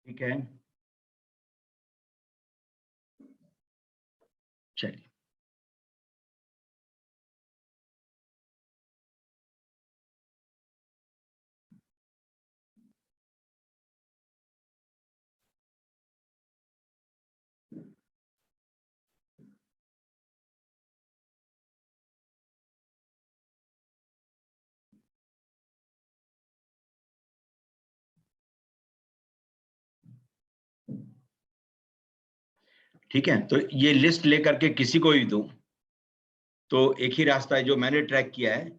ठीक है, चलिए ठीक है। तो ये लिस्ट लेकर के किसी को भी दो तो एक ही रास्ता है, जो मैंने ट्रैक किया है,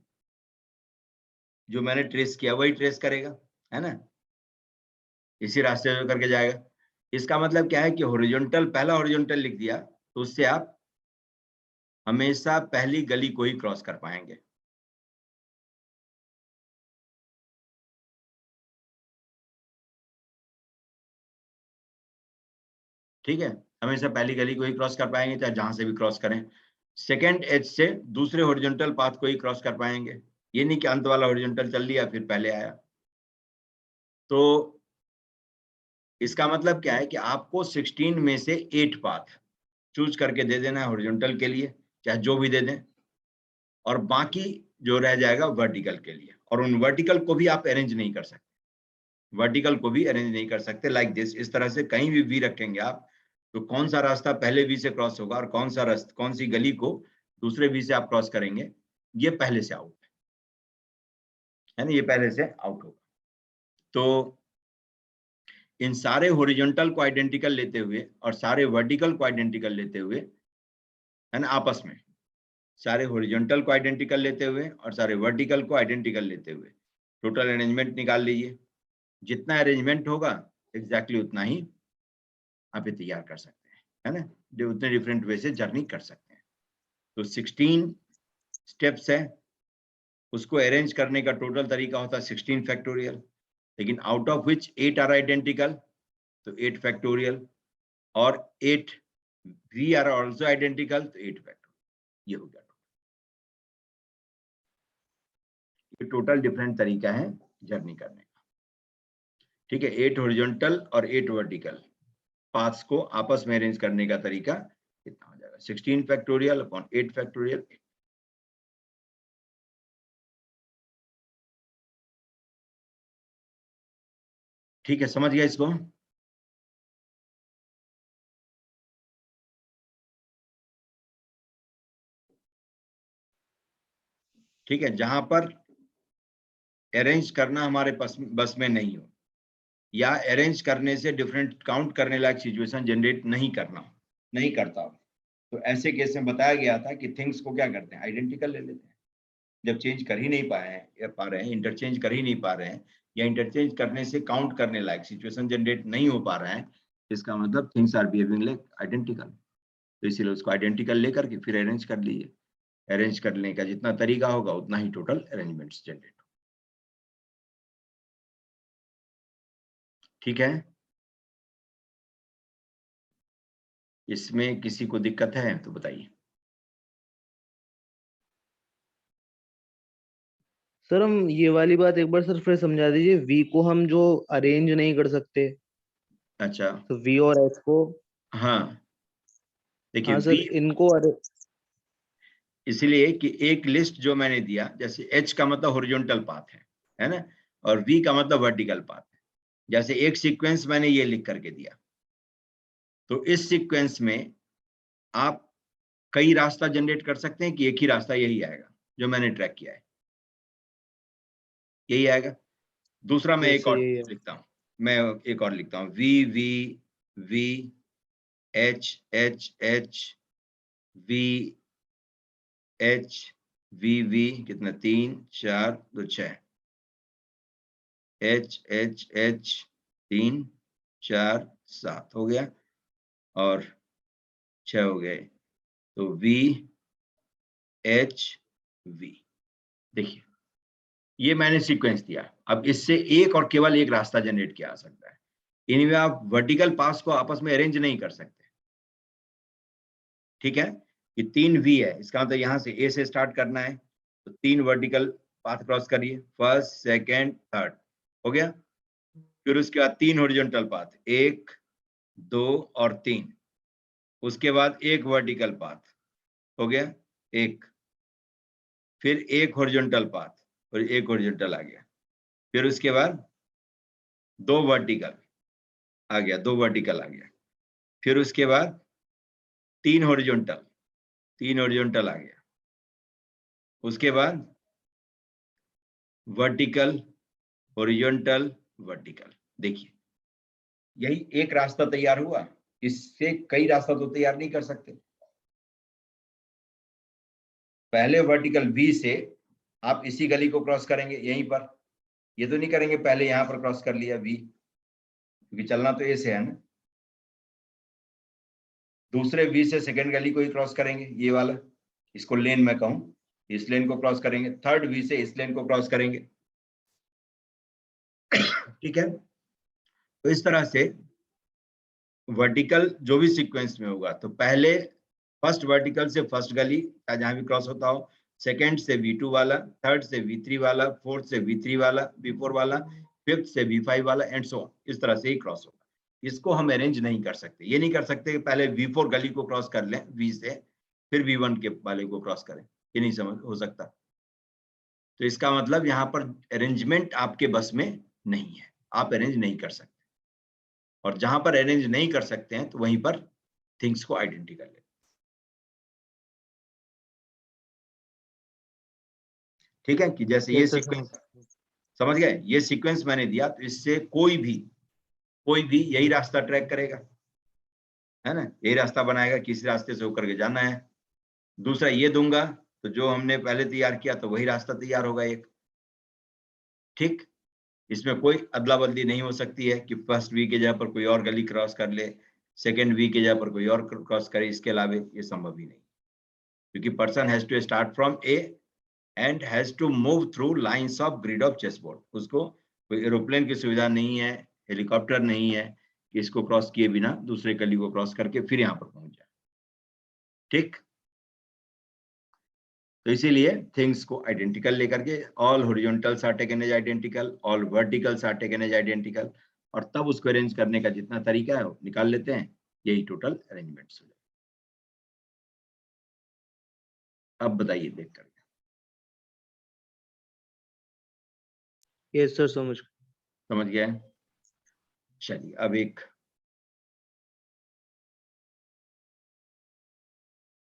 जो मैंने ट्रेस किया वही ट्रेस करेगा, है ना, इसी रास्ते से करके जाएगा। इसका मतलब क्या है कि हॉरिजॉन्टल, पहला हॉरिजॉन्टल लिख दिया तो उससे आप हमेशा पहली गली को ही क्रॉस कर पाएंगे। ठीक है, हमेशा पहली गली को ही क्रॉस कर पाएंगे, चाहे जहां से भी क्रॉस करें। सेकेंड एज से दूसरे हॉरिजॉन्टल पाथ को ही क्रॉस कर पाएंगे। ये नहीं कि अंत वाला हॉरिजॉन्टल चल लिया फिर पहले आया। तो इसका मतलब क्या है कि आपको 16 में से 8 पाथ चूज करके दे देना है हॉरिजॉन्टल के लिए, चाहे जो भी दे दें, और बाकी जो रह जाएगा वर्टिकल के लिए। और उन वर्टिकल को भी आप अरेंज नहीं कर सकते, वर्टिकल को भी अरेंज नहीं कर सकते लाइक दिस। इस तरह से कहीं भी वी रखेंगे आप, तो कौन सा रास्ता पहले वी से क्रॉस होगा और कौन सा रास्ता, कौन सी गली को दूसरे वी से आप क्रॉस करेंगे, ये पहले से आउट है ना, ये पहले से आउट होगा। तो इन सारे हॉरिजॉन्टल को आइडेंटिकल लेते हुए और सारे वर्टिकल को आइडेंटिकल लेते हुए, है ना, आपस में सारे हॉरिजॉन्टल को आइडेंटिकल लेते हुए और सारे वर्टिकल को आइडेंटिकल लेते हुए टोटल अरेंजमेंट निकाल लीजिए। जितना अरेंजमेंट होगा एग्जैक्टली उतना ही आप ये तैयार कर सकते हैं, है ना, उतने डिफरेंट वे से जर्नी कर सकते हैं। तो 16 स्टेप्स है, उसको अरेंज करने का टोटल तरीका होता है 16 फैक्टोरियल, लेकिन out of which 8 are identical, तो 8 फैक्टोरियल, और 8 वी आर ऑल्सो आइडेंटिकल, तो 8 फैक्टोरियल। ये हो गया, ये टोटल डिफरेंट तरीका है जर्नी करने का। ठीक है, 8 हॉरिजॉन्टल और 8 वर्टिकल पाथ्स को आपस में अरेंज करने का तरीका कितना हो जाएगा, 16 फैक्टोरियल अपॉन 8 फैक्टोरियल। ठीक है, समझ गया इसको? ठीक है, जहां पर अरेंज करना हमारे बस में नहीं हो, या अरेंज करने से डिफरेंट काउंट करने लायक सिचुएशन जनरेट नहीं करना, नहीं करता हो, तो ऐसे केस में बताया गया था कि थिंग्स को क्या करते हैं, आइडेंटिकल ले लेते हैं। जब चेंज कर ही नहीं पाए हैं या पा रहे हैं, इंटरचेंज कर ही नहीं पा रहे हैं, या इंटरचेंज करने से काउंट करने लायक सिचुएशन जनरेट नहीं हो पा रहा है, इसका मतलब things are behaving like identical. तो इसीलिए उसको आइडेंटिकल लेकर के फिर अरेंज कर लीजिए। अरेंज करने का जितना तरीका होगा उतना ही टोटल अरेंजमेंट्स जनरेट हो। ठीक है, इसमें किसी को दिक्कत है तो बताइए। सर हम ये वाली बात एक बार सर फिर समझा दीजिए, वी को हम जो अरेंज नहीं कर सकते, अच्छा, तो वी और एच को। हाँ देखिए, हाँ वी सर, इनको इसलिए कि एक लिस्ट जो मैंने दिया, जैसे एच का मतलब हॉरिजॉन्टल पाथ है ना, और वी का मतलब वर्टिकल पाथ है। जैसे एक सीक्वेंस मैंने ये लिख करके दिया, तो इस सीक्वेंस में आप कई रास्ता जनरेट कर सकते हैं कि एक ही रास्ता यही आएगा जो मैंने ट्रैक किया है, यही आएगा। दूसरा मैं एक जैसे और ये है। लिखता हूं, मैं एक और लिखता हूं, V V V H H H V H V V, कितना, 3 4 2 6, एच एच एच 3 4 7 हो गया, और 6 हो गए, तो वी एच वी। देखिए, ये मैंने सीक्वेंस दिया। अब इससे एक और केवल एक रास्ता जनरेट किया जा सकता है। इनमें आप वर्टिकल पास को आपस में अरेंज नहीं कर सकते। ठीक है, कि 3 वी है, इसका मतलब यहाँ से ए से स्टार्ट करना है, तो 3 वर्टिकल पाथ क्रॉस करिए, फर्स्ट सेकंड थर्ड, हो गया। फिर उसके बाद 3 हॉरिजॉन्टल पाथ, 1 2 और 3, उसके बाद एक वर्टिकल पाथ, हो गया एक, फिर एक हॉरिजॉन्टल पाथ और एक हॉरिजॉन्टल आ गया, फिर उसके बाद 2 वर्टिकल आ गया, 2 वर्टिकल आ गया, फिर उसके बाद 3 हॉरिजॉन्टल आ गया, उसके बाद वर्टिकल हॉरिजॉन्टल वर्टिकल। देखिए यही एक रास्ता तैयार हुआ, इससे कई रास्ता तो तैयार नहीं कर सकते। पहले वर्टिकल वी से आप इसी गली को क्रॉस करेंगे यहीं पर, ये तो नहीं करेंगे पहले यहां पर क्रॉस कर लिया वी, क्योंकि चलना तो ए से है ना। दूसरे वी से सेकंड गली को ही क्रॉस करेंगे, ये वाला, इसको लेन में कहूं, इस लेन को क्रॉस करेंगे, थर्ड वी से इस लेन को क्रॉस करेंगे, ठीक है। तो इस तरह से वर्टिकल जो भी सीक्वेंस में होगा, तो पहले फर्स्ट वर्टिकल से फर्स्ट गली जहां भी क्रॉस होता हो, सेकंड से V2 वाला, थर्ड से V3 वाला, फोर्थ से V3 वाला, V4 वाला, फिफ्थ से V5 वाला एंड सो ऑन, इस तरह से ही क्रॉस होगा। इसको हम अरेंज नहीं कर सकते, ये नहीं कर सकते कि पहले V4 गली को क्रॉस कर लें V से, फिर V1 के वाले को क्रॉस करें, ये नहीं समझ हो सकता। तो इसका मतलब यहाँ पर अरेंजमेंट आपके बस में नहीं है, आप अरेंज नहीं कर सकते, और जहां पर अरेंज नहीं कर सकते हैं तो वहीं पर थिंग्स को आइडेंटिटी कर लेते हैं। ठीक है, कि जैसे ये यस सर, सीक्वेंस समझ गए, ये सीक्वेंस मैंने दिया, तो इससे कोई भी यही रास्ता ट्रैक करेगा, है ना, यही रास्ता बनाएगा, किसी रास्ते से होकर के जाना है। दूसरा ये दूंगा तो जो हमने पहले तैयार किया तो वही रास्ता तैयार होगा एक, ठीक। इसमें कोई अदला बदली नहीं हो सकती है कि फर्स्ट वी के जगह पर कोई और गली क्रॉस कर ले, सेकेंड वी के जगह पर कोई और क्रॉस करे, इसके अलावा ये संभव ही नहीं, क्योंकि person has to start from A and has to move through lines of grid of chessboard. उसको कोई एरोप्लेन की सुविधा नहीं है, हेलीकॉप्टर नहीं है कि इसको क्रॉस किए बिना दूसरे गली को क्रॉस करके फिर यहाँ पर पहुंच जाए, ठीक। तो इसीलिए थिंग्स को आइडेंटिकल लेकर के, all horizontals are taken as identical, all verticals are taken as identical, और तब उसको अरेंज करने का जितना तरीका है निकाल लेते हैं, यही टोटल अरेंजमेंट्स हो जाए। अब बताइए देख करके, यस सर, समझ गया है? चलिए अब एक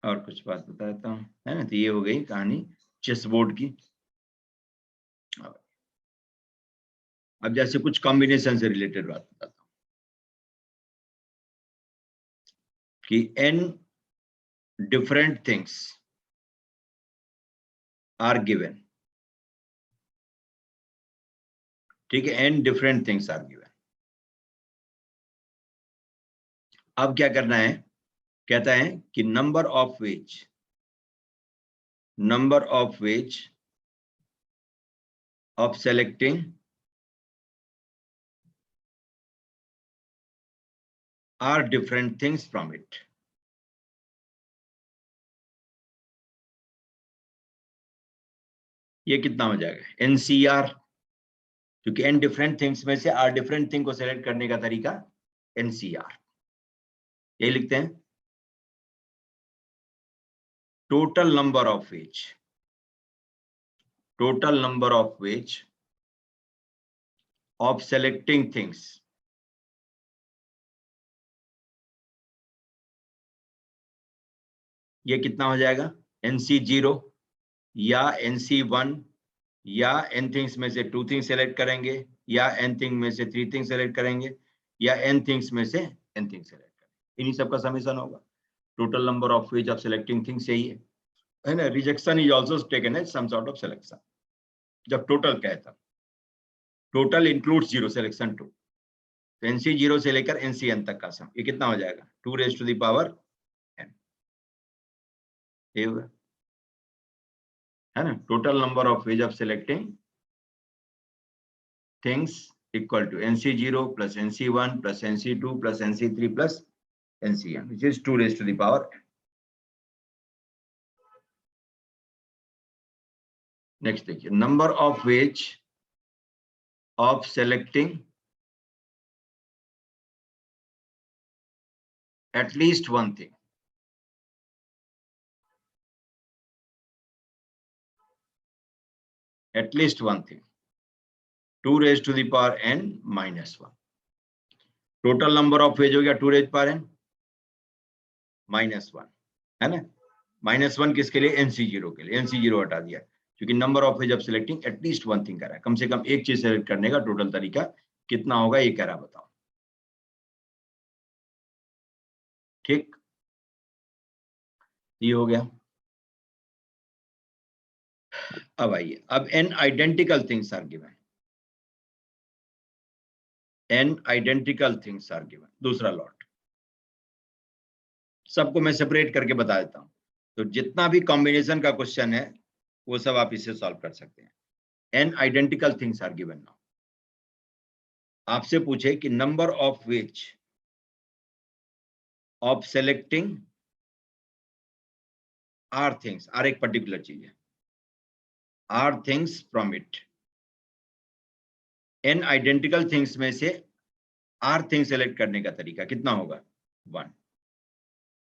और कुछ बात बताता हूँ, है ना। तो ये हो गई कहानी चेस बोर्ड की। अब जैसे कुछ कॉम्बिनेशन से रिलेटेड बात बताता हूँ कि n different things are given, ठीक है, n different things are given। अब क्या करना है, कहता है कि number of ways of selecting are different things from it। ये कितना हो जाएगा, NCR, क्योंकि n डिफरेंट थिंग्स में से r डिफरेंट थिंग को सेलेक्ट करने का तरीका NCR, यही लिखते हैं। Total number of ways of selecting things, ये कितना हो जाएगा, NC0 या NC1, या n थिंग्स में से 2 थिंग्स सेलेक्ट करेंगे, या n थिंग में से 3 थिंग्स सेलेक्ट करेंगे, या n थिंग्स में से n थिंग्स सेलेक्ट करेंगे, इन्हीं सब का समेशन होगा। Total number of ways of selecting things यही है ना। Rejection is also taken as some sort of selection. जब टोटल कहता, टोटल इंक्लूड्स जीरो सिलेक्शन 2, तो NC0 से लेकर NCN तक का सम, ये कितना हो जाएगा, 2 raised to the power n, ये होगा, है ना। Total number of ways of selecting things equal to NC0 plus NC1 plus NC2 plus NC3 plus NCN, which is 2 raised to the power n। Next देखिए, number of ways of selecting at least one thing. At least one thing. 2 raised to the power n minus 1. Total number of veg हो गया 2 raised power n minus 1, है ना। -1 किसके लिए? NC0 के लिए। NC0 हटा दिया क्योंकि number of ways of selecting at least one thing कर रहा है, कम से कम एक चीज सेलेक्ट करने का टोटल तरीका कितना होगा ये कह रहा, बताओ। ठीक, ये हो गया। अब आइए, अब n identical things are given. n identical things are given, दूसरा लॉट। सबको मैं सेपरेट करके बता देता हूं। तो जितना भी कॉम्बिनेशन का क्वेश्चन है वो सब आप इससे सॉल्व कर सकते हैं। n identical things are given now. आपसे पूछे कि number of which of selecting R things, R एक पर्टिकुलर चीज है, R things from it. n identical things में से आर थिंग सेलेक्ट करने का तरीका कितना होगा? 1,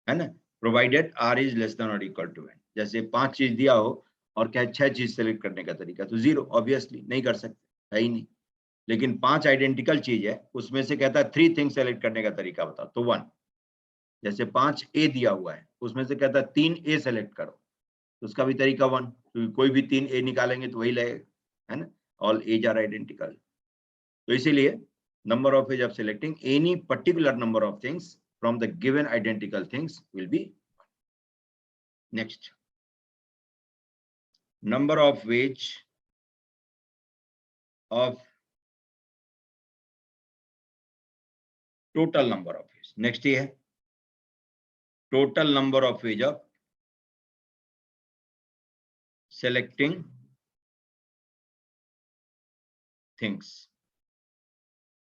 है ना। Provided r is less than और इक्वल टू n। जैसे 5 चीज दिया हो और क्या 6 चीज सेलेक्ट करने का तरीका, तो 0 ऑब्वियसली नहीं कर सकते, है ही नहीं। लेकिन 5 आइडेंटिकल चीज है, उसमें से कहता है 3 थिंग सेलेक्ट करने का तरीका बताओ, तो 1। जैसे 5 ए दिया हुआ है, उसमें से कहता है 3 ए सेलेक्ट करो, तो उसका भी तरीका 1, क्योंकि कोई भी 3 ए निकालेंगे तो वही लगेगा, है ना। All as are identical. तो इसीलिए number of ways of selecting any particular number of things from the given identical things will be 1. Next, number of ways of total number of ways. Next है total number of ways of selecting things.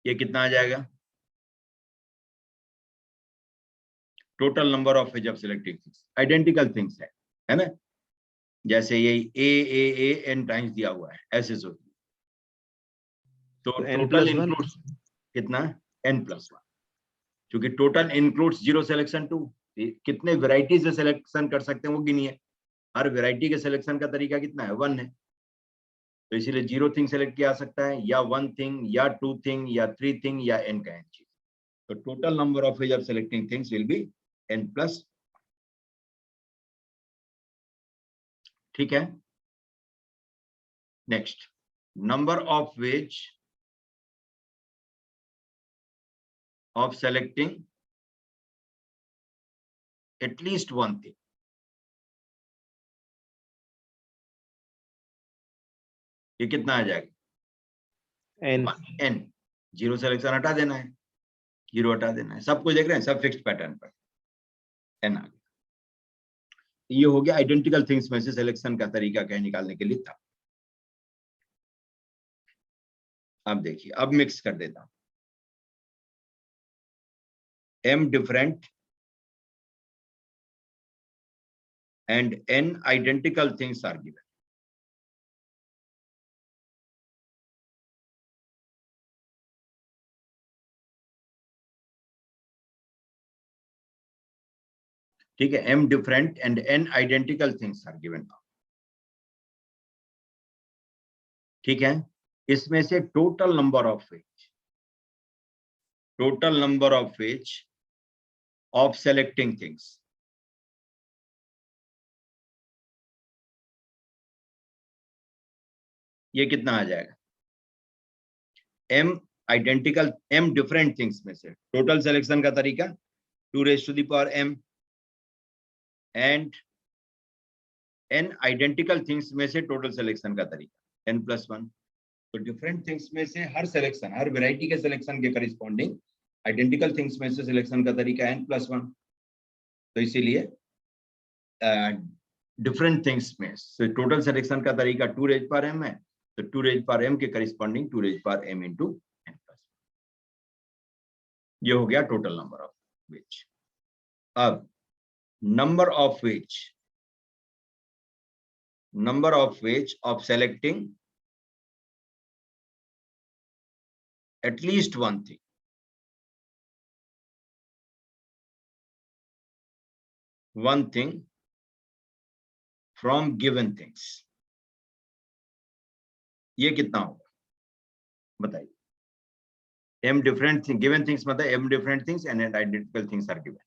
ये कितना आ जाएगा? Total number of ways of selecting things, identical things है ना। जैसे यही ए n times दिया हुआ है, ऐसे सोचिए। तो टोटल इंक्लूड्स कितना? n+1, क्योंकि टोटल इंक्लूड्स 0 सिलेक्शन 2। कितने वैरायटी से सिलेक्शन कर सकते हैं वो गिनिए। हर वैरायटी के सिलेक्शन का तरीका कितना है? 1 है। तो इसीलिए 0 थिंग सेलेक्ट किया जा सकता है, या 1 थिंग, या 2 थिंग, या 3 थिंग, या n का n चीज। तो total number of ways of selecting things will be n+। ठीक है। Next, number of ways of selecting at least one thing. ये कितना आ जाएगा? n। 0 सिलेक्शन हटा देना है, 0 हटा देना है। सब कुछ देख रहे हैं, सब फिक्स्ड पैटर्न पर n आ गया। ये हो गया आइडेंटिकल थिंग्स में से सिलेक्शन का तरीका क्या निकालने के लिए था। अब देखिए, अब मिक्स कर देता हूं। m different and n identical things are given. ठीक है, m different and n identical things are given. ठीक है, इसमें से total number of ways of selecting things, ये कितना आ जाएगा? m identical, m different things में से टोटल सिलेक्शन का तरीका 2 raised to the power m, and n identical things में से टोटल सिलेक्शन का तरीका n+1। तो डिफरेंट थिंग्स में से हर सिलेक्शन, हर वैरायटी के सिलेक्शन के करिस्पॉन्डिंग आइडेंटिकल थिंग्स में से सिलेक्शन का तरीका n+1। तो इसीलिए डिफरेंट थिंग्स में से टोटल सिलेक्शन का तरीका 2 raised power m है, तो 2 raised power m के corresponding 2 raised power m into n+1। ये हो गया टोटल नंबर ऑफ वेज। अब number of veg number of ways of selecting at least one thing. One thing from given things. ये कितना होगा बताइए? m different thing, given things मतलब m different things and identical things are given.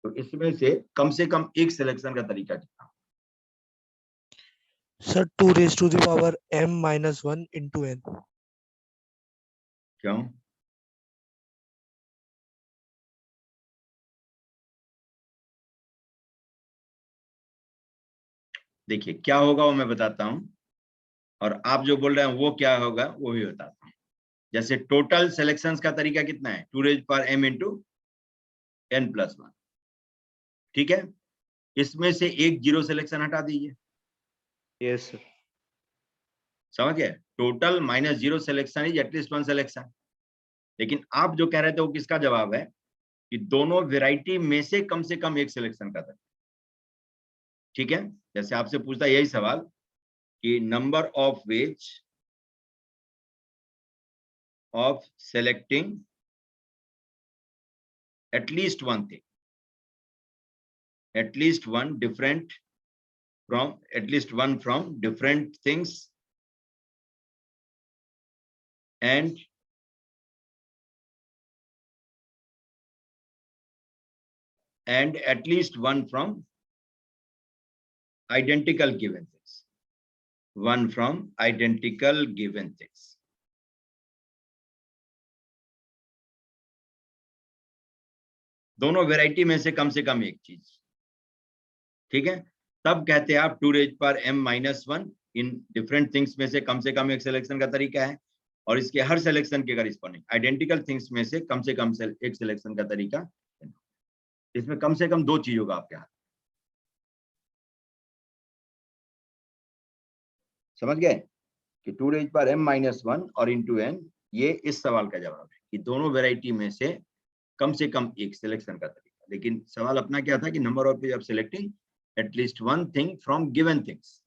तो इसमें से कम एक सिलेक्शन का तरीका कितना? Sir 2 raised to the power m minus 1 into n. क्यों? देखिए क्या होगा वो मैं बताता हूं, और आप जो बोल रहे हैं वो क्या होगा वो भी बताता हूं। जैसे टोटल सिलेक्शंस का तरीका कितना है? 2 raised power m into n plus 1, ठीक है? इसमें से एक जीरो सिलेक्शन हटा दीजिए। Yes sir. समझ गए? Total minus zero selection is at least one selection. लेकिन आप जो कह रहे थे वो किसका जवाब है कि दोनों वेराइटी में से कम एक सिलेक्शन का था, ठीक है? जैसे आपसे पूछता यही सवाल कि number of ways of selecting at least one thing, at least one different from, at least one from different things and at least one from identical given things. One from identical given things. दोनों वेराइटी में से कम एक चीज, ठीक है? तब कहते हैं आप 2 raised power m minus 1 in different things में से कम एक सिलेक्शन का तरीका है, और इसके हर सिलेक्शन के करिस्पॉन्डिंग आइडेंटिकल थिंग्स में से कम एक सिलेक्शन का तरीका। इसमें कम से कम दो चीज होगा आपके हाथ। समझ गए कि 2 raised power m minus 1 और into n, ये इस सवाल का जवाब है कि दोनों वेराइटी में से कम एक सिलेक्शन का तरीका। लेकिन सवाल अपना क्या था कि number of ways of selecting at least one thing from given things.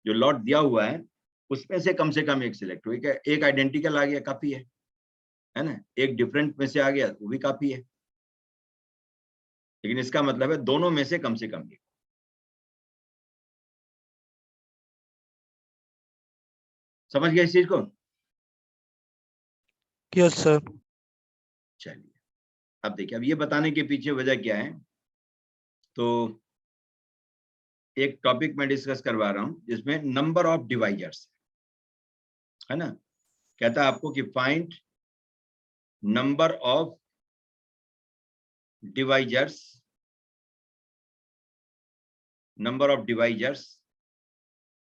जो लॉट दिया हुआ है उसमें से कम एक सिलेक्ट हुई। एक आइडेंटिकल आ गया काफी है ना? एक डिफरेंट में से आ गया वो भी काफी है, लेकिन इसका मतलब है दोनों में से कम एक। समझ गए इस चीज को? Yes sir. चलिए अब देखिए, अब ये बताने के पीछे वजह क्या है, तो एक टॉपिक मैं डिस्कस करवा रहा हूं जिसमें नंबर ऑफ डिवाइजर्स है ना। कहता है आपको कि find number of divisors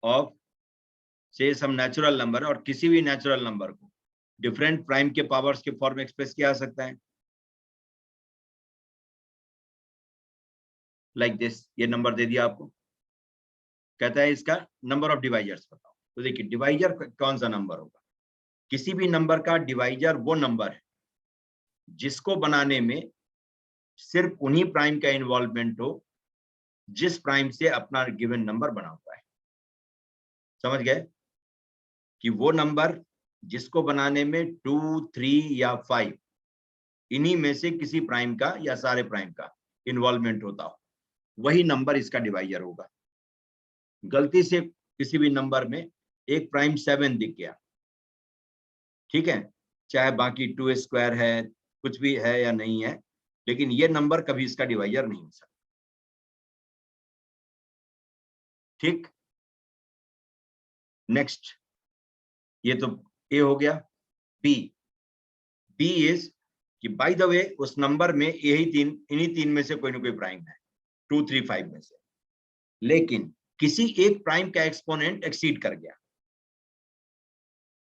of से सम नेचुरल नंबर, और किसी भी नेचुरल नंबर को डिफरेंट प्राइम के पावर्स के फॉर्म में एक्सप्रेस किया जा सकता है। लाइक दिस, ये नंबर दे दिया आपको, कहता है इसका नंबर ऑफ डिवाइजर्स बताओ। तो देखिए डिवाइजर कौन सा नंबर होगा? किसी भी नंबर का डिवाइजर वो नंबर है जिसको बनाने में सिर्फ उन्हीं प्राइम का इन्वॉल्वमेंट हो जिस प्राइम से अपना गिवन नंबर बना हुआ है। समझ गए कि वो नंबर जिसको बनाने में 2, 3 या 5 इन्हीं में से किसी प्राइम का या सारे प्राइम का इन्वॉल्वमेंट होता हो, वही नंबर इसका डिवाइजर होगा। गलती से किसी भी नंबर में एक प्राइम 7 दिख गया, ठीक है, चाहे बाकी 2 स्क्वायर है कुछ भी है या नहीं है, लेकिन ये नंबर कभी इसका डिवाइजर नहीं हो सकता। ठीक, नेक्स्ट, ये तो ए हो गया। बी इज कि बाय द वे उस नंबर में इन्हीं तीन में से कोई ना कोई प्राइम है, 2, 3, 5 में से, लेकिन किसी एक प्राइम का एक्सपोनेंट एक्सीड कर गया।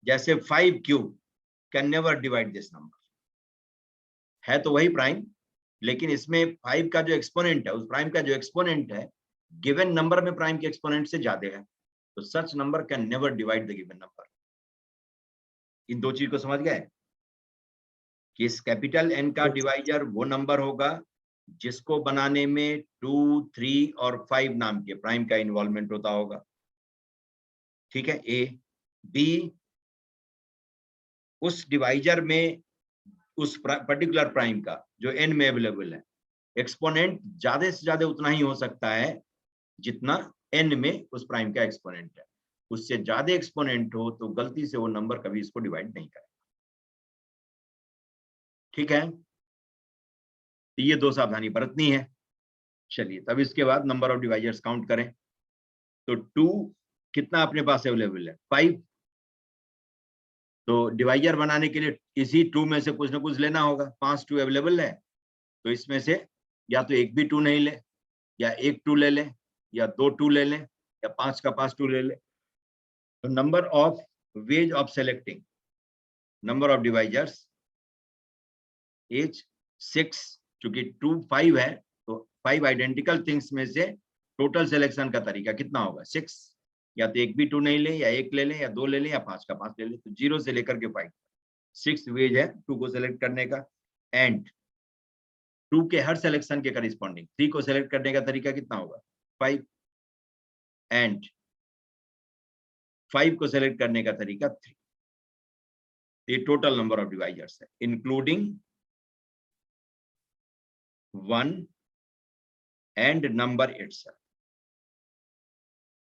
जैसे 5 cube can never divide this number, है तो वही प्राइम, लेकिन इसमें 5 का जो एक्सपोनेंट है, उस प्राइम का जो एक्सपोनेंट है गिवन नंबर में प्राइम के एक्सपोनेंट से ज्यादा है, तो such number can never divide the given number. इन दो चीज को समझ गए कि इस कैपिटल एन का डिवाइजर वो नंबर होगा जिसको बनाने में 2, 3 और 5 नाम के प्राइम का इन्वॉल्वमेंट होता होगा, ठीक है। ए बी, उस डिवाइजर में उस पर्टिकुलर प्राइम का जो n में अवेलेबल है, एक्सपोनेंट ज्यादा से ज्यादा उतना ही हो सकता है जितना n में उस प्राइम का एक्सपोनेंट है। उससे ज्यादा एक्सपोनेंट हो तो गलती से वो नंबर कभी इसको डिवाइड नहीं करेगा, ठीक है। तो ये दो सावधानी बरतनी है। चलिए, तब इसके बाद नंबर ऑफ डिवाइजर्स काउंट करें। तो 2 कितना अपने पास अवेलेबल है, 5। तो डिवाइजर बनाने के लिए इसी 2 में से कुछ ना कुछ लेना होगा। 5 2 अवेलेबल है, तो इसमें से या तो एक भी 2 नहीं ले, या एक 2 ले लें, या 2 2 ले लें, या 5 का 5 2 ले लें। तो number of ways of selecting number of divisors is 6। चूंकि 2 5 है, तो 5 आइडेंटिकल थिंग्स में से टोटल सिलेक्शन का तरीका कितना होगा, 6। या तो एक भी 2 नहीं ले, या एक ले लें, या 2 ले लें, या 5 का 5 ले लें। तो 0 से लेकर के 5 6 वेज है 2 को सेलेक्ट करने का। एंड 2 के हर सिलेक्शन के करिस्पॉन्डिंग 3 को सेलेक्ट करने का तरीका कितना होगा, 5। एंड 5 को सेलेक्ट करने का तरीका 3। ये टोटल नंबर ऑफ डिवाइजर्स है, इंक्लूडिंग 1 एंड नंबर इटसेल्फ।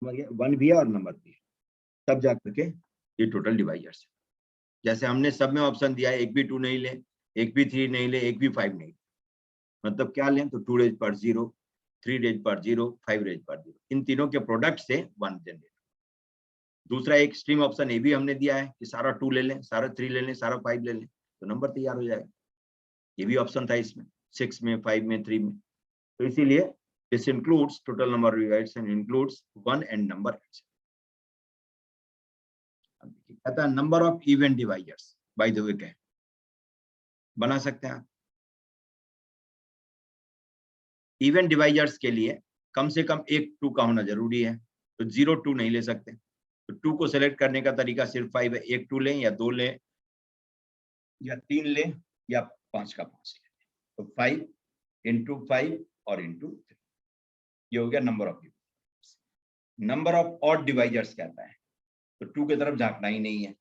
1 भी है और नंबर भी है, तब जाकर के ये टोटल डिवाइजर्स है। जैसे हमने सब में ऑप्शन दिया है, एक भी 2 नहीं ले, एक भी 3 नहीं ले, एक भी 5 नहीं, मतलब क्या लें, तो 2 रेज पर 0, 3 रेज पर 0, 5 रेज पर 0, इन तीनों के प्रोडक्ट से 1 जनरेट। दूसरा एक स्ट्रीम ऑप्शन ये भी हमने दिया है कि सारा 2 ले लें, सारा 3 ले लें, सारा 5 ले लें, तो नंबर तैयार हो जाएगा। ये भी ऑप्शन था इसमें, 6 में, 5 में, 3 में। तो इसीलिए this includes total number of divisors and includes 1 and number. कहता है number of event divisors, by the way क्या बना सकते हैं आप। इवेंट डिवाइजर्स के लिए कम से कम एक 2 का होना जरूरी है, तो 0 2 नहीं ले सकते। तो 2 को सेलेक्ट करने का तरीका सिर्फ 5 है, एक 2 लें, या 2 लें, या 3 लें, या 5 का 5 लें। तो 5 इंटू 5 और इंटू 3, ये हो गया number of divisors. Number of odd divisors कहता है, तो 2 की तरफ झांकना ही नहीं है,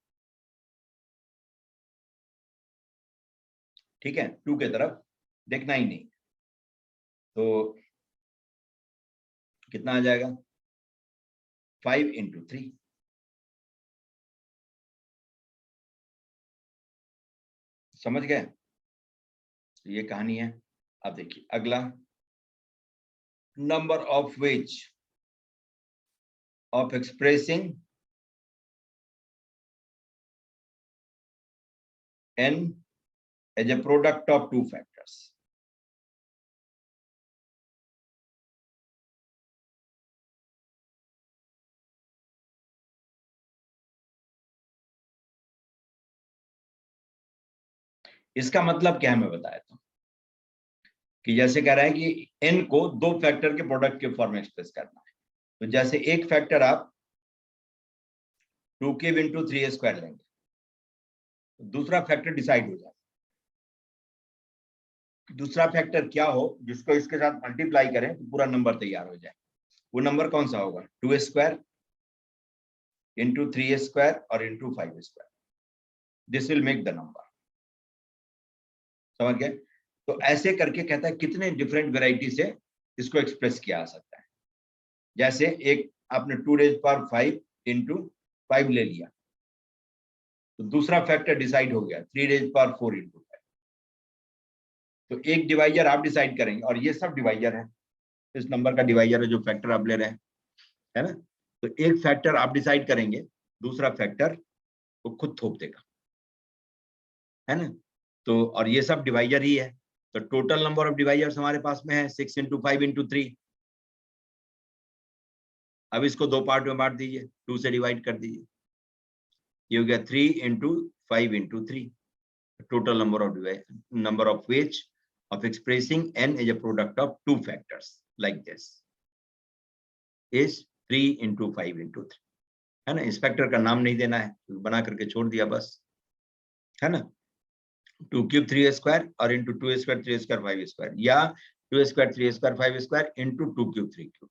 ठीक है, 2 की तरफ देखना ही नहीं। तो कितना आ जाएगा, 5 इंटू 3। समझ गए, ये कहानी है। अब देखिए अगला, number of ways of expressing n as a product of 2 factors। इसका मतलब क्या है मैं बता देता हूं, कि जैसे कह रहा है कि n को 2 फैक्टर के प्रोडक्ट के फॉर्म में एक्सप्रेस करना है। तो जैसे एक फैक्टर आप 2 क्यूब इंटू 3 स्क्वायर लेंगे, तो दूसरा फैक्टर डिसाइड हो जाए। दूसरा फैक्टर क्या हो जिसको इसके साथ मल्टीप्लाई करें तो पूरा नंबर तैयार हो जाए। वो नंबर कौन सा होगा, 2 स्क्वायर इंटू 3 स्क्वायर और into 5 square. This will make the number. समझ गए। तो ऐसे करके कहता है कितने डिफरेंट वेराइटी से इसको एक्सप्रेस किया जा सकता है। जैसे एक आपने 2 रेज पावर 5 इंटू 5 ले लिया, तो दूसरा फैक्टर डिसाइड हो गया 3 रेज पावर 4 इंटू 5। तो एक डिवाइजर आप डिसाइड करेंगे, और ये सब डिवाइजर है, इस नंबर का डिवाइजर है जो फैक्टर आप ले रहे हैं, है ना। तो एक फैक्टर आप डिसाइड करेंगे, दूसरा फैक्टर वो खुद थोप देगा, है ना। तो और ये सब डिवाइजर ही है। तो टोटल नंबर ऑफ डिवाइजर्स हमारे पास में है 6 इंटू 5 इंटू 3। अब इसको 2 पार्ट में बांट दीजिए, 2 से डिवाइड कर दीजिए, ये हो गया 3 into 5 into 3। Total number of ways of expressing n as a product of 2 factors like this is 3 into 5 into 3, है ना। इंस्पेक्टर का नाम नहीं देना है, बना करके छोड़ दिया बस, है ना। 2 क्यूब 3 स्क्वायर और इंटू 2 स्क्वायर 3 स्क्वायर 5 स्क्वायर, या 2 square 3 square 5 square into 2 cube 3 cube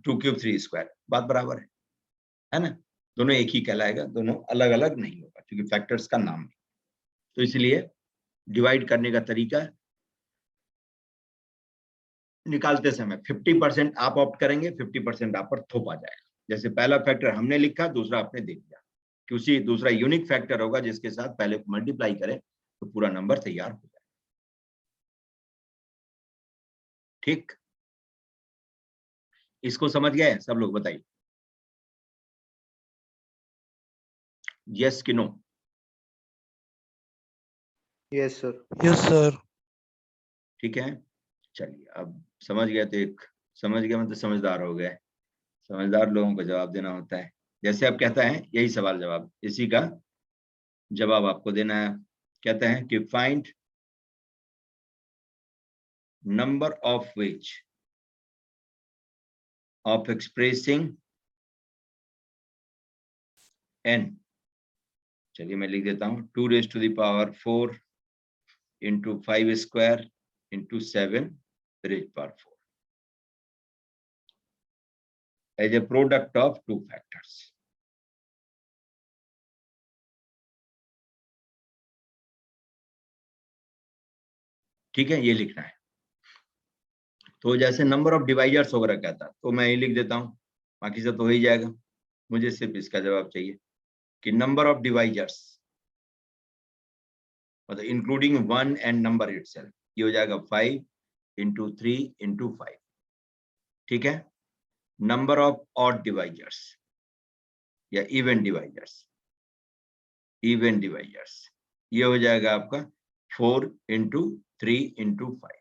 2 cube 3 square, बात बराबर है ना। दोनों एक ही कहलाएगा, दोनों अलग अलग नहीं होगा क्योंकि फैक्टर्स का नाम है। तो इसलिए डिवाइड करने का तरीका निकालते समय 50% आप ऑप्ट करेंगे, 50% आप पर थोपा जाएगा। जैसे पहला फैक्टर हमने लिखा, दूसरा आपने दे दिया, क्योंकि दूसरा यूनिक फैक्टर होगा जिसके साथ पहले मल्टीप्लाई करें तो पूरा नंबर तैयार हो जाए। ठीक, इसको समझ गए सब लोग, बताइए यस कि no. Yes sir. Yes sir. ठीक है, चलिए अब समझ गए तो एक समझ गए मतलब समझदार हो गए। समझदार लोगों को जवाब देना होता है। जैसे आप कहता है यही सवाल जवाब, इसी का जवाब आपको देना है। कहते हैं कि find number of ways of expressing n। चलिए मैं लिख देता हूं 2 raised to the power 4 into 5 square into 7 raised power 4 as a product of two factors। ठीक है, ये लिखना है। तो जैसे नंबर ऑफ डिवाइजर्स वगैरह कहता तो मैं ये लिख देता हूं, बाकी सब तो हो ही जाएगा। मुझे सिर्फ इसका जवाब चाहिए कि नंबर ऑफ डिवाइजर्स मतलब इंक्लूडिंग 1 एंड नंबर इटसेल्फ, ये हो जाएगा 5 into 3 into 5। ठीक है, नंबर ऑफ ऑड डिवाइजर्स या इवन डिवाइजर्स, ये हो जाएगा आपका 4 into 3 into 5।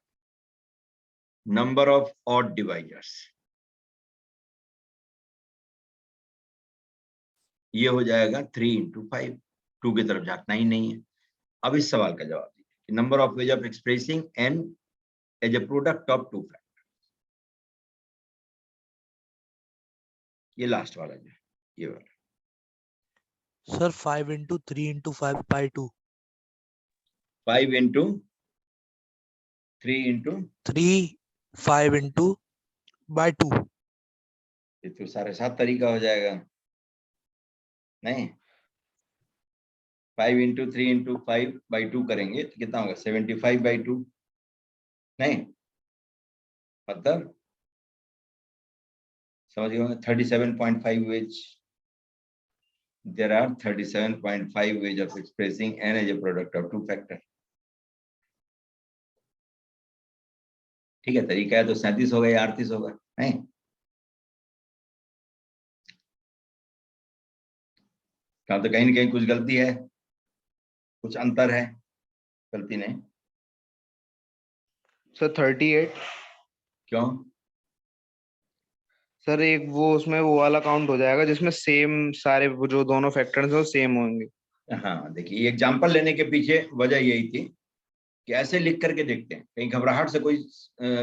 Number of odd divisors ये हो जाएगा 3 into 5। 2 की तरफ झांकना ही नहीं है। अब इस सवाल का जवाब दीजिए, number of ways of expressing n as a product of two factor. ये लास्ट वाला जो है, ये वाला sir 5 into 3 into 5 by 2। 5 into 3 into 3 5 into by 2। ये तो सारे 7 तरीका हो जाएगा। नहीं, 5 into 3 into 5 by 2 करेंगे तो कितना होगा 75 by 2। नहीं मतलब समझ गए, 37.5 veg. There are 37.5 ways of expressing n as a product of two factor। ठीक है, तरीका है तो 37 होगा या 38 होगा। नहीं, कहा तो कहीं ना कहीं कुछ गलती है, कुछ अंतर है, गलती नहीं। सर 38। क्यों? सर एक वो उसमें वो वाला काउंट हो जाएगा जिसमें सेम सारे वो जो दोनों फैक्टर्स हैं वो सेम होंगे। हाँ देखिए, एग्जाम्पल लेने के पीछे वजह यही थी कि ऐसे लिख करके देखते हैं, कहीं घबराहट से कोई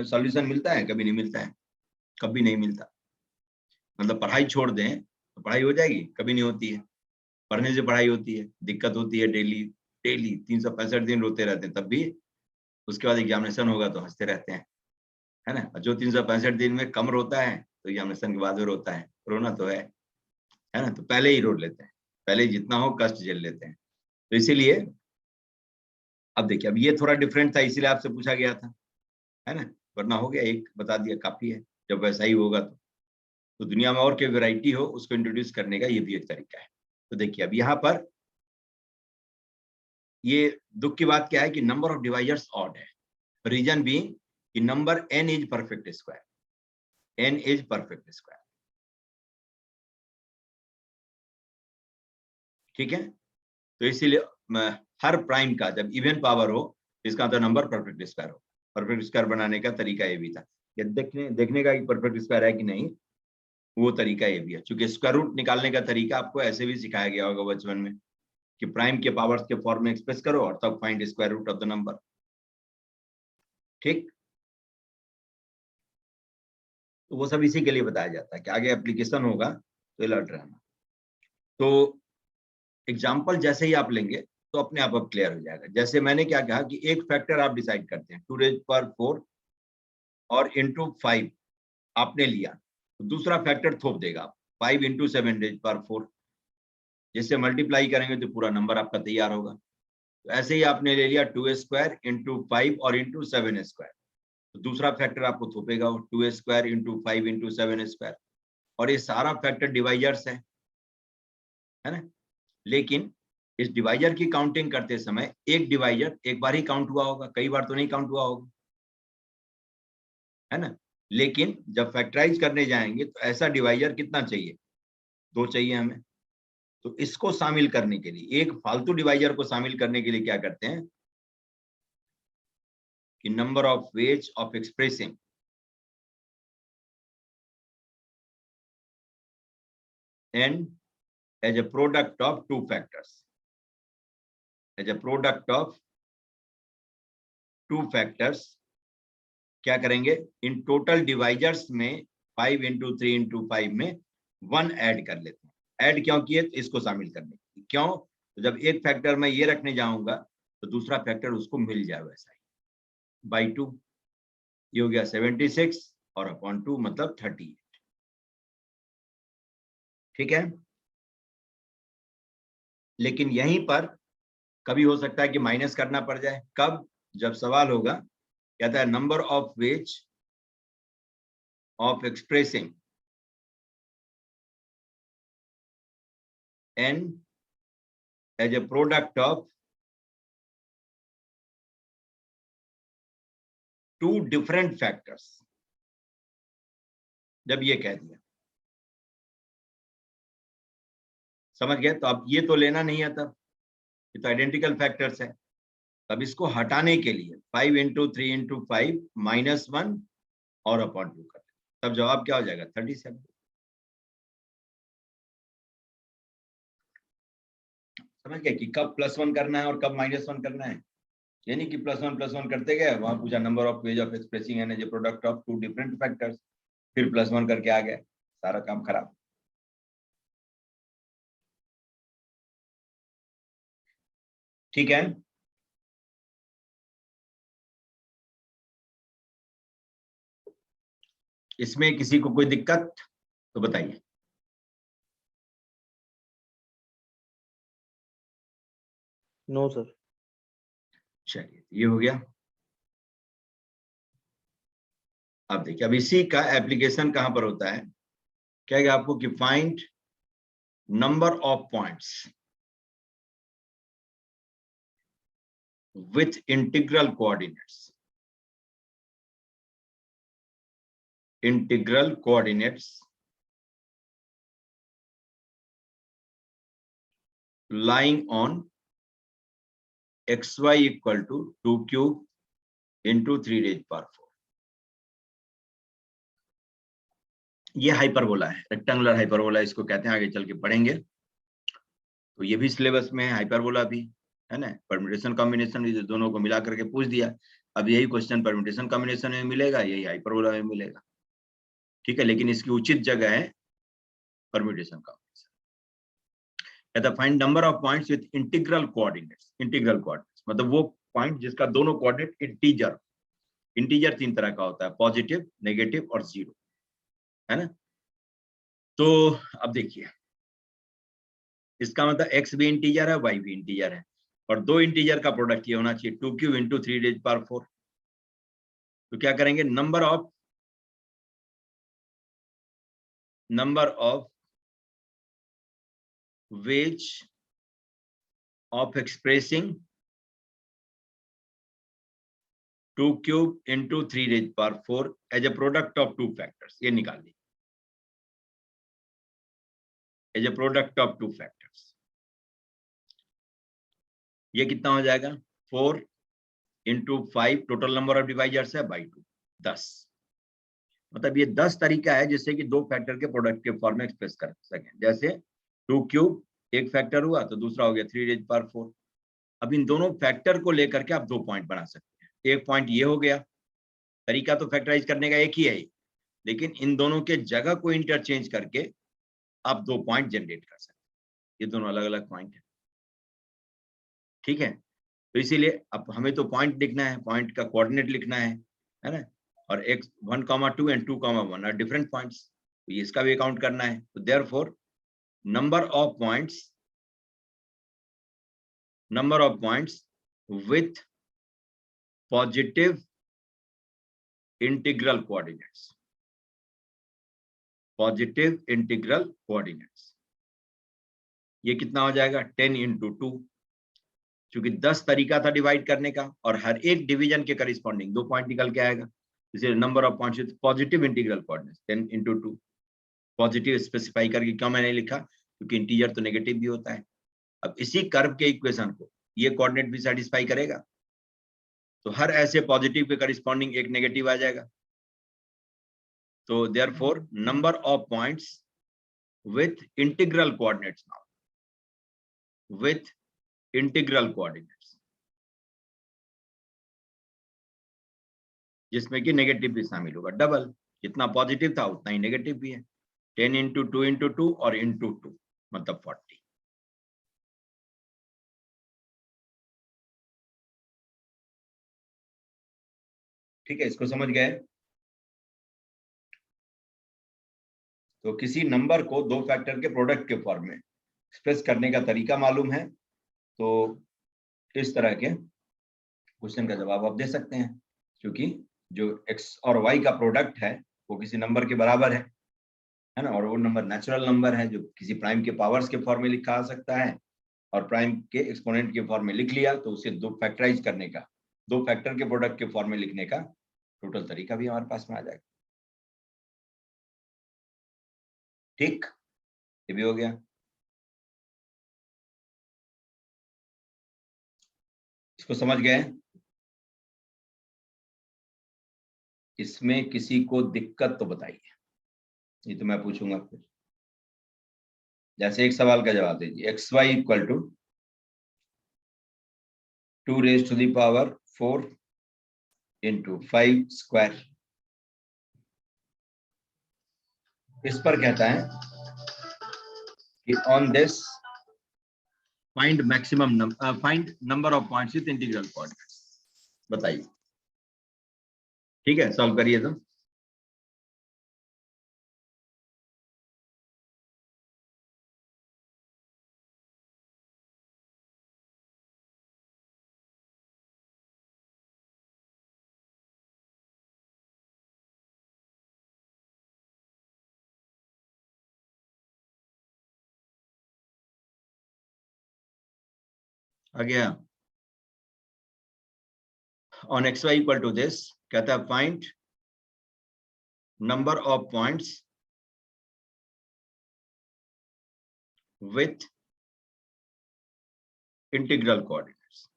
सॉल्यूशन मिलता है? कभी नहीं मिलता है, कभी नहीं मिलता। मतलब पढ़ाई छोड़ दें तो पढ़ाई हो जाएगी? कभी नहीं होती है। पढ़ने से पढ़ाई होती है, दिक्कत होती है, डेली डेली 365 दिन रोते रहते हैं, तब भी उसके बाद एग्जामिनेशन होगा तो हंसते रहते हैं, है ना। जो 365 दिन में कम रोता है तो एग्जामिनेशन के बाद भी रोता है। रोना तो है ना, तो पहले ही रो लेते हैं, पहले ही जितना हो कष्ट झेल लेते हैं। तो इसीलिए अब देखिए, अब ये थोड़ा डिफरेंट था इसीलिए आपसे पूछा गया था, है ना, वरना हो गया एक बता दिया काफी है। जब वैसा ही होगा तो दुनिया में और क्या वैरायटी हो उसको इंट्रोड्यूस करने का ये भी एक तरीका है। तो देखिए अब यहाँ पर ये दुख की बात क्या है कि नंबर ऑफ डिवाइजर्स ऑड है। रीजन बीइंग कि number n is perfect square, n is perfect square. ठीक है, तो इसीलिए हर प्राइम का जब इवन पावर हो इसका तो नंबर परफेक्ट स्क्वायर हो। परफेक्ट स्क्वायर बनाने का तरीका ये भी था, ये देखने का कि परफेक्ट स्क्वायर है कि नहीं, वो तरीका ये भी है। क्योंकि स्क्वायर रूट निकालने का तरीका आपको ऐसे भी सिखाया गया होगा बचपन में कि प्राइम के पावर्स के फॉर्म में एक्सप्रेस करो और तब find square root of the number. ठीक, तो वो सब इसी के लिए बताया जाता है कि आगे एप्लीकेशन होगा तो अलर्ट रहना। तो एग्जाम्पल जैसे ही आप लेंगे तो अपने आप क्लियर हो जाएगा। जैसे मैंने क्या कहा कि एक फैक्टर आप डिसाइड करते हैं 2 raised power 4 और इंटू 5 आपने लिया तो दूसरा फैक्टर थोप देगा 5 इंटू 7^4। जिससे मल्टीप्लाई करेंगे तो पूरा नंबर आपका तैयार होगा। तो ऐसे ही आपने ले लिया 2² इंटू 5 और इंटू 7²। तो दूसरा फैक्टर आपको थोपेगा 2² इंटू 5 इंटू 7²। और ये सारा फैक्टर डिवाइजर्स है ना। लेकिन इस डिवाइजर की काउंटिंग करते समय एक डिवाइजर एक बार ही काउंट हुआ होगा, कई बार तो नहीं काउंट हुआ होगा, है ना। लेकिन जब फैक्टराइज करने जाएंगे तो ऐसा डिवाइजर कितना चाहिए, 2 चाहिए हमें। तो इसको शामिल करने के लिए, एक फालतू डिवाइजर को शामिल करने के लिए क्या करते हैं कि number of ways of expressing n as a product of two factors, as a product of two factors क्या करेंगे, इन टोटल डिवाइजर्स में 5 इंटू 3 इंटू 5 में 1 ऐड कर लेते हैं। ऐड क्यों किए, तो इसको शामिल करने के लिए। क्यों, तो जब एक फैक्टर मैं ये रखने जाऊंगा तो दूसरा फैक्टर उसको मिल जाए वैसा ही, बाई 2। ये हो गया 76 और अपॉन 2 मतलब 38। ठीक है। लेकिन यहीं पर कभी हो सकता है कि माइनस करना पड़ जाए। कब, जब सवाल होगा कहता है number of ways of expressing n as a product of two different factors। जब ये कह दिया, समझ गए। तो अब ये तो लेना नहीं है, तब ये तो आइडेंटिकल फैक्टर्स है। तब इसको हटाने के लिए 5 इंटू 3 इंटू 5 -1 और अपॉन 2 कर, तब जवाब क्या हो जाएगा 37। समझ गए कि कब +1 करना है और कब -1 करना है। यानी कि +1 करते गए, वहां पूछा number of ways of expressing N as a product of two different factors, फिर +1 करके आ गए, सारा काम खराब। ठीक है। इसमें किसी को कोई दिक्कत तो बताइए। No sir. चलिए, ये हो गया। अब देखिए, अब इसी का एप्लीकेशन कहां पर होता है, कहेगा आपको कि find number of points with integral coordinates. Integral coordinates lying on xy equal to 2 cube into 3^4। ये हाइपरबोला है, रेक्टेंगुलर हाइपरबोला इसको कहते हैं, आगे चल के पढ़ेंगे। तो ये भी सिलेबस में है, हाइपरबोला भी है ना। परम्यूटेशन कॉम्बिनेशन भी दोनों को मिला करके पूछ दिया। अब यही क्वेश्चन परम्यूटेशन कॉम्बिनेशन में मिलेगा, यही हाइपरबोला में मिलेगा। ठीक है, लेकिन इसकी उचित जगह है परम्यूटेशन कॉम्बिनेशन। कहता find number of points with integral coordinates. Integral coordinates मतलब वो पॉइंट जिसका दोनों कोऑर्डिनेट इंटीजर। इंटीजर 3 तरह का होता है, पॉजिटिव, नेगेटिव और 0, है ना। तो अब देखिए, इसका मतलब x भी इंटीजर है, y भी इंटीजर है, और दो इंटीजर का प्रोडक्ट ये होना चाहिए 2 क्यूब इंटू 3^4। तो क्या करेंगे, number of ways of expressing 2 cube into 3^4 as a product of two factors, ये निकाल ली, as a product of two factors. ये कितना हो जाएगा, 4 into 5, total number of divisors है बाई 2, 10। मतलब ये 10 तरीका है जिससे कि दो फैक्टर के प्रोडक्ट के फॉर्म में एक्सप्रेस कर सकें। जैसे 2 क्यूब एक फैक्टर हुआ तो दूसरा हो गया 3^4। अब इन दोनों फैक्टर को लेकर के आप 2 पॉइंट बना सकते हैं। एक पॉइंट ये हो गया, तरीका तो फैक्टराइज करने का एक ही है, लेकिन इन दोनों के जगह को इंटरचेंज करके आप 2 पॉइंट जनरेट कर सकते हैं। ये दोनों अलग अलग पॉइंट है। ठीक है, तो इसीलिए अब हमें तो पॉइंट लिखना है, पॉइंट का कोऑर्डिनेट लिखना है ना। और x 1,2 and 2,1 are different points, तो इसका भी काउंट करना है। तो therefore number of points with positive integral coordinates, ये कितना हो जाएगा 10 into 2, क्योंकि 10 तरीका था डिवाइड करने का और हर एक डिवीजन के करिस्पॉन्डिंग 2 पॉइंट निकल के आएगा, इसलिए number of points with positive integral coordinates 10 into 2। Positive specify करके क्यों मैंने लिखा, क्योंकि इंटीजर तो नेगेटिव भी होता है। अब इसी कर्व के इक्वेशन को ये कोऑर्डिनेट भी सेटिस्फाई करेगा, तो हर ऐसे पॉजिटिव के करिस्पॉन्डिंग एक नेगेटिव आ जाएगा। तो therefore number of points with integral coordinates, now with integral coordinates, जिसमें कि नेगेटिव भी शामिल होगा, डबल, जितना पॉजिटिव था उतना ही नेगेटिव भी है। 10 into 2 into 2 और into 2 मतलब 40। ठीक है, इसको समझ गए? तो किसी नंबर को दो फैक्टर के प्रोडक्ट के फॉर्म में एक्सप्रेस करने का तरीका मालूम है तो इस तरह के क्वेश्चन का जवाब आप दे सकते हैं, क्योंकि जो x और y का प्रोडक्ट है वो किसी नंबर के बराबर है ना, और वो नंबर नेचुरल नंबर है जो किसी प्राइम के पावर्स के फॉर्म में लिखा आ सकता है, और प्राइम के एक्सपोनेंट के फॉर्म में लिख लिया तो उसे दो फैक्टराइज करने का, दो फैक्टर के प्रोडक्ट के फॉर्म में लिखने का टोटल तरीका भी हमारे पास में आ जाएगा। ठीक, ये भी हो गया। इसको समझ गए? इसमें किसी को दिक्कत तो बताइए, ये तो मैं पूछूंगा फिर। जैसे एक सवाल का जवाब दीजिए, xy equal to 2 raised to the power 4 into 5 square, इस पर कहता है कि on this find maximum find number of points with integral coordinates. बताइए, ठीक है, सॉल्व करिए तो। आ गया। On xy equal to this कहता है find number of points with integral coordinates.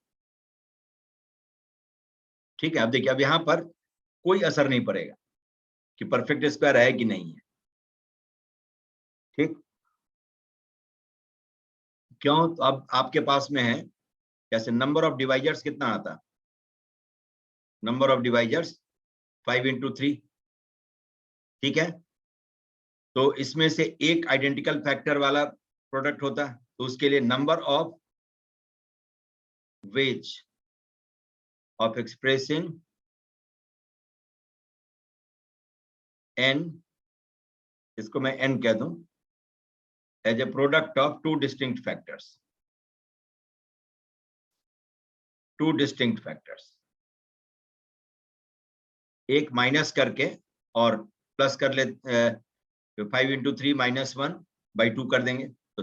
ठीक है, अब देखिए, अब यहां पर कोई असर नहीं पड़ेगा कि परफेक्ट स्क्वायर है कि नहीं है। ठीक, क्यों? तो अब आपके पास में है जैसे नंबर ऑफ डिवाइजर्स कितना आता, नंबर ऑफ डिवाइजर्स 5 into 3। ठीक है, तो इसमें से एक आइडेंटिकल फैक्टर वाला प्रोडक्ट होता है, तो उसके लिए number of ways of expressing n, इसको मैं n कह दूं, as a product of two distinct factors, एक माइनस करके और प्लस कर ले, 5 into 3 -1/2 कर देंगे,